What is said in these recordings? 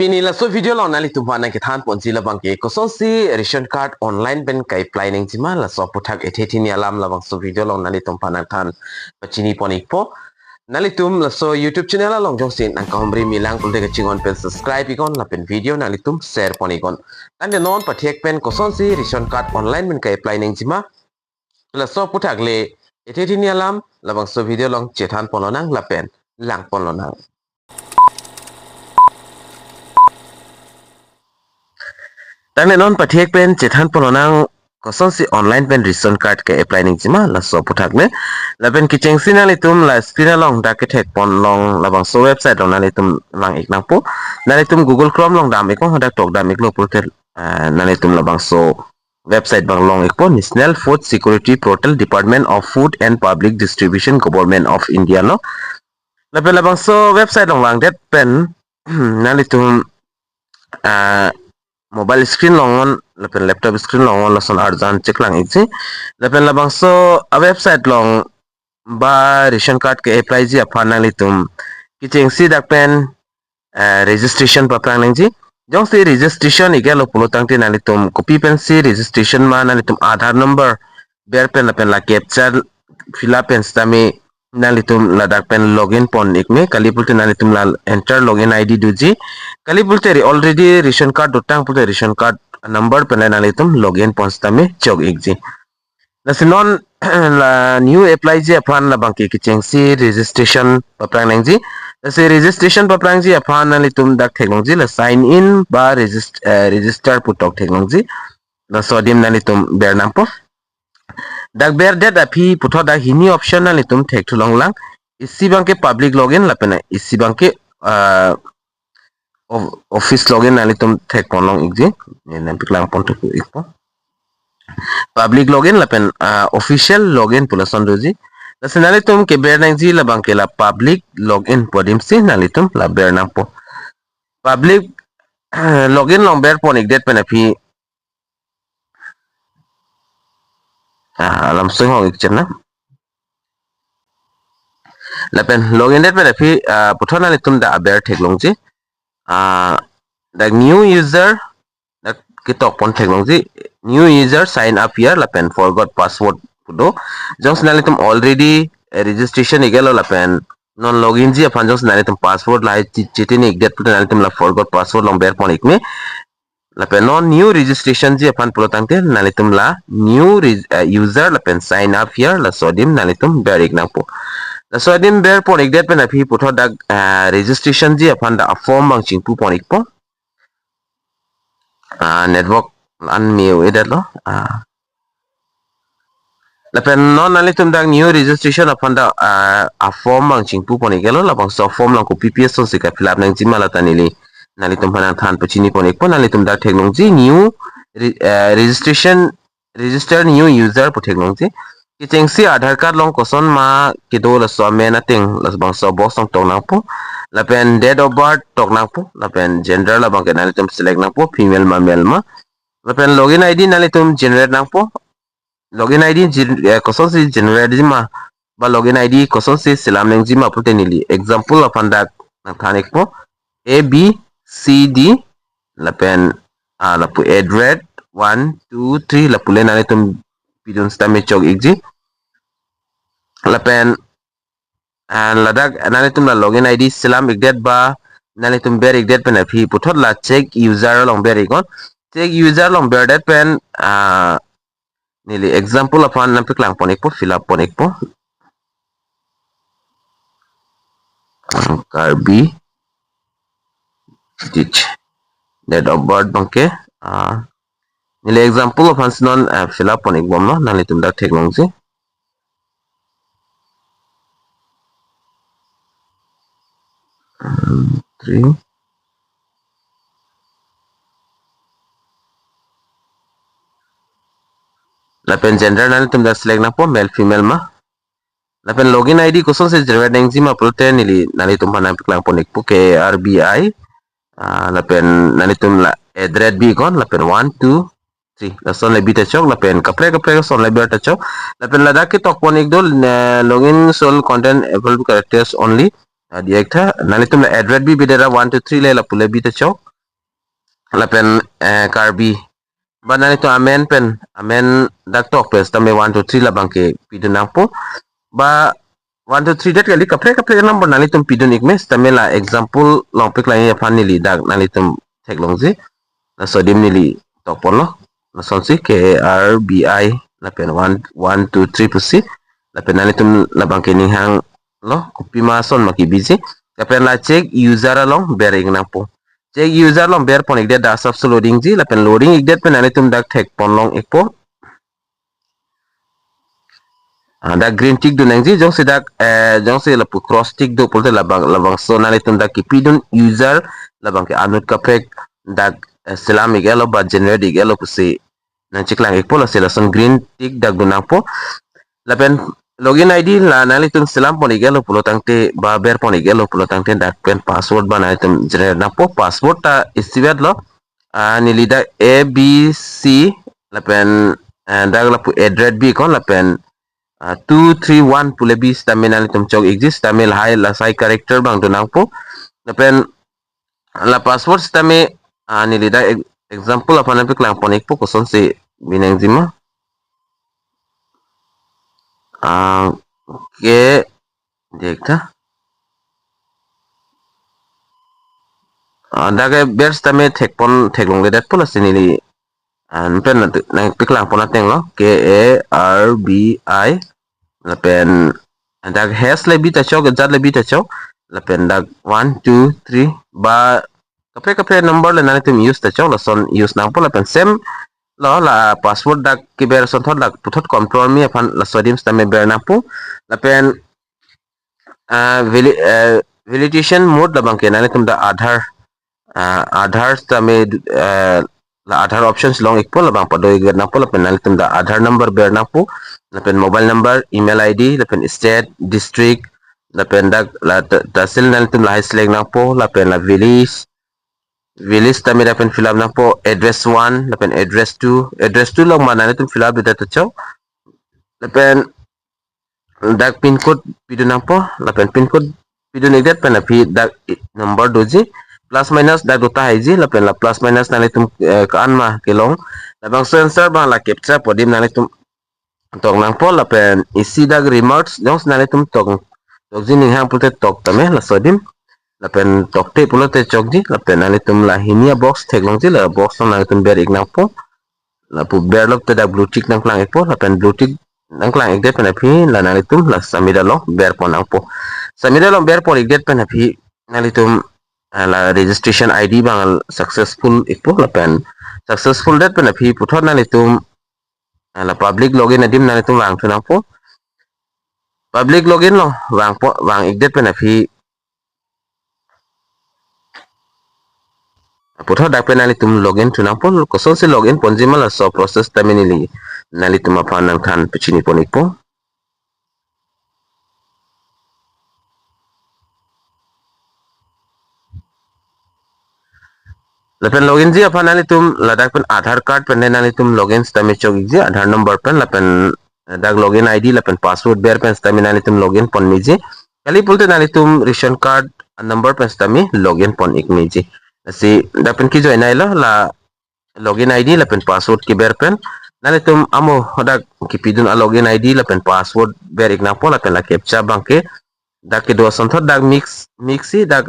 Ini la so video long nali tu mana ke than ponji la bang ke koson si ration card online ben kai planning jima la so puthak ethethi ni alam la bang so video long nali tum pana than pachini ponik po nali tum la so YouTube channel la long jong sin ang kahomri milang pulte ke chingon pen subscribe ikon la pen video nali tum share ponikon tan de non pathek pen koson si ration card online ben kai planning jima la so puthak le ethethi ni alam la bang so video long chethan pononang la pen lang pononang Tane non pathek pen chethan polonang koson si online pen ration card ke apply ning jima la so puthak ne la pen kicheng sina litum la screen long da ke thek pon long la bang so website long na litum lang ik nang po na litum Google Chrome long dam ikong hadak tok dam iklo portal na litum la bang so website bang long ikpo National Food Security Portal Department of Food and Public Distribution Government of India no la pen la bang so website long lang det pen na litum mobile screen longon lapen laptop screen longon lason arjan check lang ikji lapen labang so a website long ba ration card ke apply ji apana litum kicheng si dakpen registration papang lengji jong si registration igelo pulotang tin alitum copy pen si registration ma nalitum aadhar number ber pen lapen la capture fill up pen stami nalitum la dakpen login pon ikme kalipulte nalitum la enter login id duji kalipulte already ration card dotang pulte ration card number pen nalitum login pon stami chog ikji nasinon la new apply ji aphan la bangki kicheng si registration paprang nangji se registration paprang ji aphan nalitum dak theknongji la sign in ba register putok theknongji la sodim nalitum ber nampo dak ber det api putho dak hini optional litum thek thulong lang isi bangke public login lapena isi bangke office login alitum thek ponlong igje nem piklang pon to ikpo public login lapen official login pulason doji lasenali tum ke ber nang ji la bangke la public login podim si nalitum la ber nang po public login long ber pon igdet pen api alam sing hong ikchen na lapen login det pen api puthona litum da aber theklongji the new user that kitok pon theklongji new user sign up here lapen forgot password pudo jongs nalitum already registration igelo lapen non login ji aphan jongs nalitum password lai chitini igdet pudo nalitum la forgot password long ber pon ikme lapen non new registration ji aphan pulotangte nalitum la new user lapen sign up here la sodim nalitum ber ignangpo la sodim ber pon igdet pen api putho dak registration ji aphan da form bang chingpu pon ikpo network unmute edalo lapen non nalitum dak new registration aphan da form bang chingpu pon igelo la bang so form lang ko pps so sika fill up nang jimala tanili nalitum hanang than pachini pon ikpo nalitum dak theknongji new register new user po theknongji kicheng si aadhar card long koson ma kido la so me nating la bang so box tong tong nang po lapen date of birth tok nang po lapen gender la bang nalitum select nang po female ma male ma lapen login id nalitum generate nang po login id koson si generate jima ba login id koson si selam nang jima po tenili example apan dak nang thanik po a b CD lapen lapu address 1 2 3 lapule nalitum pidun stame chog igji lapen ladak nalitum la login id selam igdet ba nalitum ber igdet pen api puthot la check user long ber ikon check user long ber det pen nili example apan nam piklang pon ikpo fill up pon ikpo karbi ditch date of birth bangke nile example of hans non fill up on ikbom no nalitum dak theknongji three lapen gender nalitum dak select na po male female ma lapen login id koson se generate nangji ma protein nili nalitum hanang piklang pon ikpo ke rbi lapen nalitum la address bi kon lapen 1 2 3 la son le bita chok lapen kapre son le berta chok lapen la dak tok pon ikdol login sol content available characters only diekta nalitum la address bi bidera 1 2 3 le la pule bita chok lapen karbi banani to amen dak tok pes tame 1 2 3 labang ke pidun po ba 1 2 3 det kali kapre number nani tum pidun ikmes tame la example long pik la ya fanili dak nani tum tek longzi la sodim nili tokpon lo la sonsi ke rbi lapen 1 1 2 3 pusi lapen nani tum labang ke ning hang lo kupi mason maki busy lapen la check user along bering po check user long ber pon igde da sub loading ji lapen loading igde pen nani tum dak tek pon long ikpo da green tick do nangji jong se dak jong se la pu cross tick do polte labang so nani tum dak kipidun user labang ke anut kapek dak selam igelo ba generate igelo pusi nan chiklang ikpo la seleson green tick dak do po lapen login id la nani tum selam pon igelo pulo tangte ba ber pon igelo pulo tangte dak pen password ba nani tum generate po password ta isiwet lo nili dak abc lapen dak la pu address bi kon lapen 231 pulebis taminal tum chok exist tamil hai la sai character bang tunang po lapen la password tame nili da example apa nampi klang ponik po koson si bineng zima ke dekta daga bers tame thekpon theklong le dat pola sinili pen na piklang ponateng lo k a r b I lapen dag has lebi ta chok jat lebi ta chok lapen dag 1 2 3 ba kapre number le nani tum use ta chok la son use nang po lapen same lo la password dag kiber son thot dak puthot control mi aphan la sodim stame ber na po lapen validation mode labang ke nani tum da Aadhaar tame la Aadhaar options long ikpo labang padoi ger na po lapen nani tum da Aadhaar number ber na po lapen mobile number email id lapen state district lapen dak la tasil nani tum la select na po lapen la village tame lapen fill up na po address 1 lapen address 2 long mana nani tum fill up data chau lapen dak pin code pidu na po lapen pin code pidu negat pen pi dak number doji plus minus dak dota haiji lapen la plus minus nani tum kan ma kelong labang sensor bang la captcha podim nani tum tok nang po lapen isi dag remarks jong nani tum tok jini hang pulte tok tame la sodim lapen tok te pulote chokji lapen nani tum la hinia box theklong ji la box nani tum ber ik nang po la pu ber lok te dak blue tick nang klang ik po lapen blue tick nang klang ik det pen phi la nani tum la samida lo ber pon nang po samida lo ber pon ik det pen phi nani tum la registration id bang successful ik po lapen successful det pen phi puthot nani tum la public login adim nani tum wang thunang po public login lo wang ik det pen phi puthot dak pen nani tum login thunang po koson se login ponjima la so process taminili nali tum aphan nang than pichini ponik po lapen login ji aphan nani tum ladak pen aadhaar card pen nani tum login stami chok ji aadhaar number pen lapen dak login id lapen password ber pen stami nani tum login pon miji kali pulte nani tum ration card number pen stami login pon ik miji si dapen ki join ai lo la login id lapen password ki ber pen nani tum amo dak ki pidun a login id lapen password ber ik na po lapen la captcha bangke dak ke do son thot dak mixi dak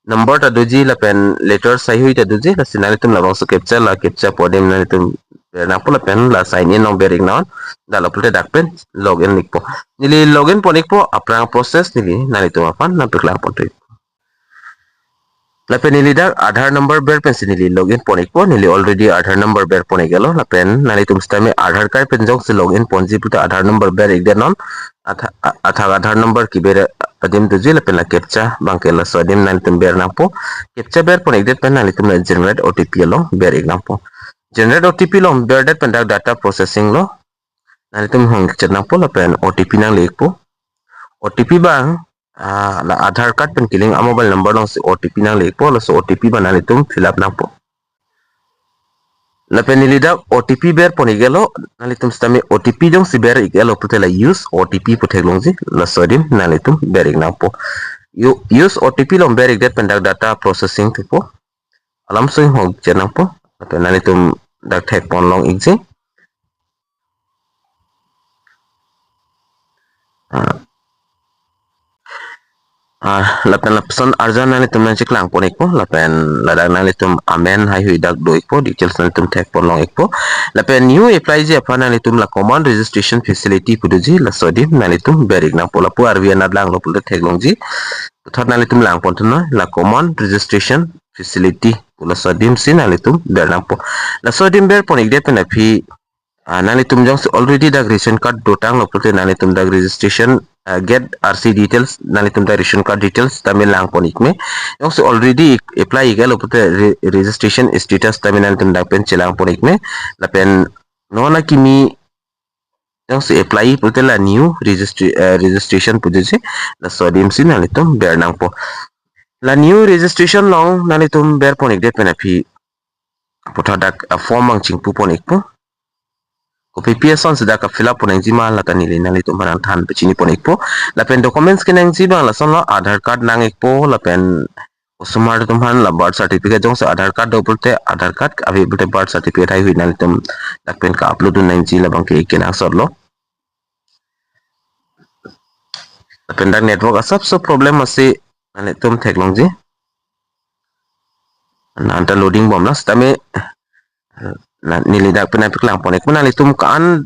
number ta doji lapen letter sahi hui ta doji la sinani tum la bangso captcha podem nani tum na po lapen la sign in number ik naon da la pulte dak pen login nikpo nili login ponikpo aprang process nili nani tum apan na piklang pontoi lapen nili dak aadhaar number ber pen sinili login ponik po nili already aadhaar number ber ponik gelo lapen nani tum stame aadhaar card pen jong se login ponji puta aadhaar number ber ik denon athak aadhaar number ki ber adim tuji lapen la captcha bangke la sodim nani tum ber nang po captcha ber ponik det pen nani tum la generate otp lo ber ik nang po generate otp lo ber det pen dak data processing lo nani tum hong chat nang po lapen otp nang lek po otp bang la aadhaar card pen kiling a mobile number long se otp nang lek po la so otp banani tum fill up nang po lapen nilida otp ber poni gelo nali tum stami otp jong si ber igelo putela use otp putheglong ji la sodim nali tum ber ig nang po use otp long ber ig det pen dak data processing tu po alam sing hog jenang po lapen nalitum dak thek pon long ikje lapen lapson arjan nalitum nanchik lang pon ikpo lapen ladak nalitum amen hai hui dak do ikpo details nalitum thek pon long ikpo lapen new apply je apa nalitum la common registration facility puduji la sodim nalitum berik nang pola pu arvi anadlang lo pulde thek longji thot nalitum lang pon tuna la common registration facility pula sodim sin nalitum ber nang po la sodim ber pon ikde pena phi nalitum jong already dak ration card dotang lo pulte nalitum dak registration get RC details nalitum dak ration card details tamil lang pon ikme jong already apply igalo pulte registration status tamil nalitum dak pen chelang pon ikme la pen nona kimi jong apply pulte la new registration puduje la sodim sin nalitum ber nang po la new registration long nalitum ber pon ikde pena phi puthadak form ang chingpu pon ikpo ko PPS on sudah ka fill up pon engji mal la kanili nalitum barang than pechini pon ikpo la pen documents ken engji bang la son lo Aadhaar card nang ikpo la pen usumar tumhan la birth certificate jong Aadhaar card do pulte Aadhaar card avi pulte birth certificate hai hui nalitum dak pen ka upload un engji la bang ke ikenang sorlo la pen dak network asap so problem ase nalitum theklongji nanta loading bom na stame nili dak pen apiklang pon ikpo nalitum kan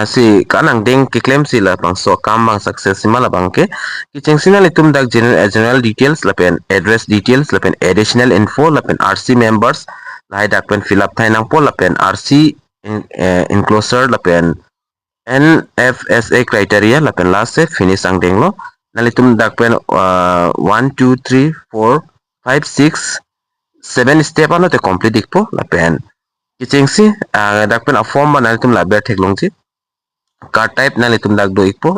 si kanang ding ki claim si la bang so kam bang success sima la bang ke ki chengsina litum dak general details la pen address details la pen additional info la pen RC members la dak pen fill up thainang po la pen RC enclosure la pen NFSA criteria la pen last se finish ang ding lo nalitum dak pen 1 2 3 4 5 6 7 step ano te complete dikpo la pen ki chengsi dak pen a form ba nalitum la ber theklongji card type nalitum dak do ikpo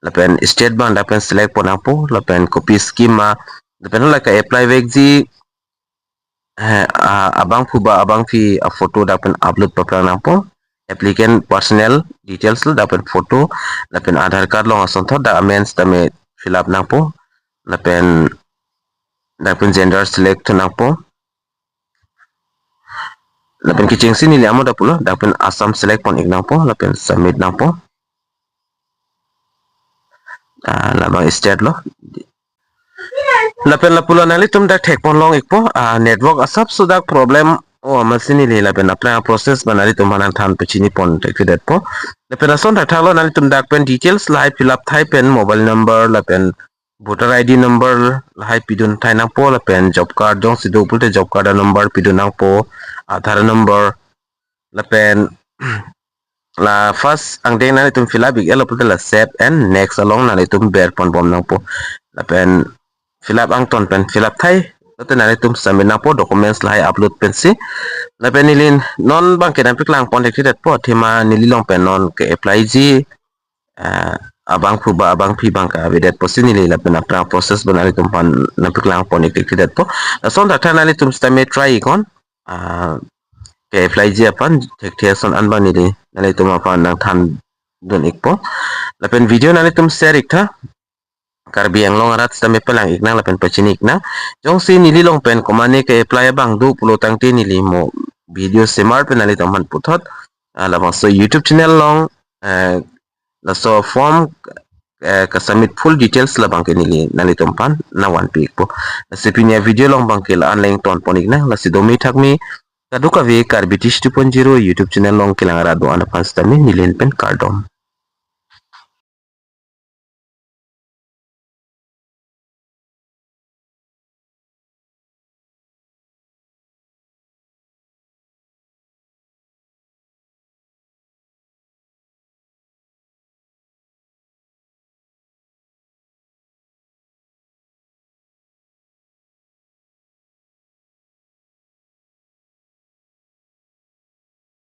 lapen state bank lapen select ponang po lapen copy scheme lapen la ka apply vegji abang phuba abang fi a photo dapen upload paplang nang po applicant personal details dapen photo lapen Aadhaar card long ason tho da amends tame fill up nang po lapen dapen gender select nang po lapen kiching sini li amo da pulo dapen Assam select pon ik nang po lapen submit nang po labang state lo lapen lapulo nalitum dak thek pon long ikpo network asap sudak problem o masini li lapen apply process banali tum hanan than pechini pon tekdet po lapen ason dak thalo nalitum dak pen details lai fill up thai pen mobile number lapen voter ID number lai pidun thai nang po lapen job card jong sidu pulte job card number pidun nang po Aadhaar number lapen la first ang deng nalitum fill up elo pulte la save and next along nalitum ber pon bom nang po lapen fill up ang ton pen fill up thai lapen nalitum submit nang po documents lai upload pen si lapen nilin non bang ke piklang pon dekret po thema nililong pen non ke apply ji abang phuba abang phi bang ka vedet po sinili lapen apra process banalitum pan napiklang pon dekret po son da nalitum submit try ikon ke apply ji apan tektheson anbani de nalitum apan nang than don ikpo lapen video nalitum share ikta karbi ang long arat sa mepelang iknang lapen pachinik na jong si nililong pen komane ke apply bang du pulotang ti nili mo video semar pen nalitum man puthot labang so YouTube channel long la so form ka submit full details labang ke nili nalitum pan na one pic po sipinya video long bang ke la online ton ponik na la sidomi thakmi kaduka ve karbi 2.0 YouTube channel long kilang arado ana pan stami nilin pen kardom